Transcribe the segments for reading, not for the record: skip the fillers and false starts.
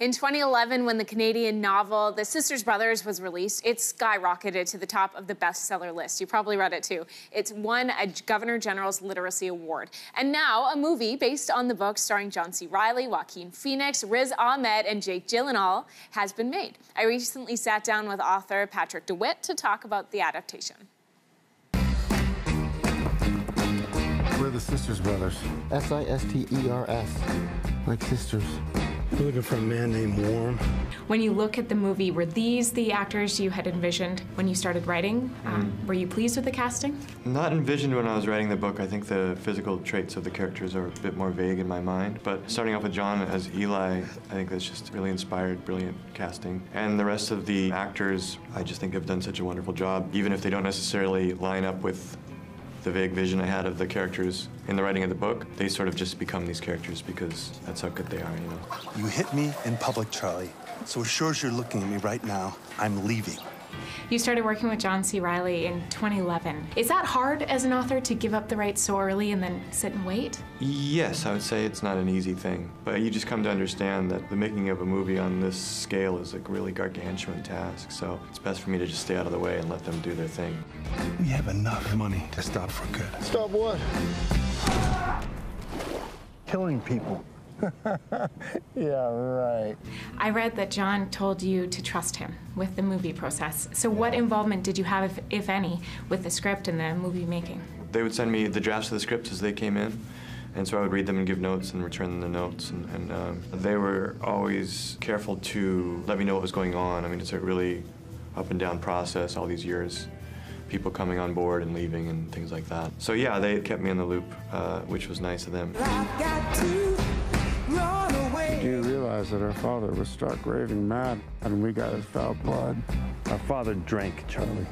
In 2011, when the Canadian novel The Sisters Brothers was released, it skyrocketed to the top of the bestseller list. You probably read it too. It's won a Governor General's Literacy Award. And now a movie based on the book starring John C. Reilly, Joaquin Phoenix, Riz Ahmed, and Jake Gyllenhaal has been made. I recently sat down with author Patrick deWitt to talk about the adaptation. We're the Sisters Brothers. S-I-S-T-E-R-S. Like sisters. We're looking for a man named Worm. When you look at the movie, were these the actors you had envisioned when you started writing? Were you pleased with the casting? Not envisioned when I was writing the book. I think the physical traits of the characters are a bit more vague in my mind. But starting off with John as Eli, I think that's just really inspired, brilliant casting. And the rest of the actors, I just think have done such a wonderful job, even if they don't necessarily line up with the vague vision I had of the characters in the writing of the book. They sort of just become these characters because that's how good they are, you know. You hit me in public, Charlie. So as sure as you're looking at me right now, I'm leaving. You started working with John C. Reilly in 2011. Is that hard as an author to give up the rights so early and then sit and wait? Yes, I would say it's not an easy thing. But you just come to understand that the making of a movie on this scale is a really gargantuan task. So it's best for me to just stay out of the way and let them do their thing. We have enough money to stop for good. Stop what? Killing people. Yeah, right. I read that John told you to trust him with the movie process. So what involvement did you have, if any, with the script and the movie making? They would send me the drafts of the scripts as they came in, and so I would read them and give notes and return them the notes. And they were always careful to let me know what was going on. I mean, it's a really up and down process all these years. People coming on board and leaving and things like that. So yeah, they kept me in the loop, which was nice of them. Do you realize that our father was stark raving mad and we got his foul blood? Our father drank, Charlie.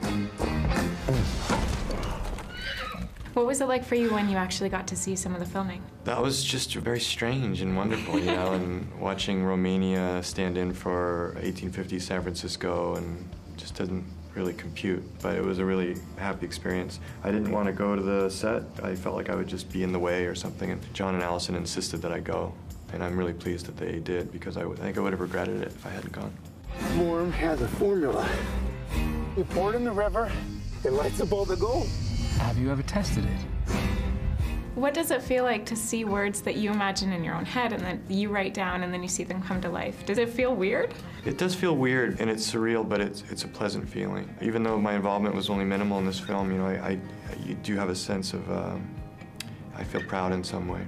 What was it like for you when you actually got to see some of the filming? That was just very strange and wonderful, you know, and watching Romania stand in for 1850 San Francisco and just doesn't really compute, but it was a really happy experience. I didn't want to go to the set. I felt like I would just be in the way or something, and John and Allison insisted that I go. And I'm really pleased that they did, because I think I would have regretted it if I hadn't gone. Worm has a formula. You pour it in the river, it lights up all the gold. Have you ever tested it? What does it feel like to see words that you imagine in your own head and then you write down and then you see them come to life? Does it feel weird? It does feel weird, and it's surreal, but it's a pleasant feeling. Even though my involvement was only minimal in this film, you know, you do have a sense of, I feel proud in some way.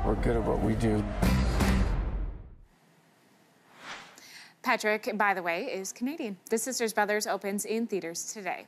We're good at what we do. Patrick, by the way, is Canadian. The Sisters Brothers opens in theaters today.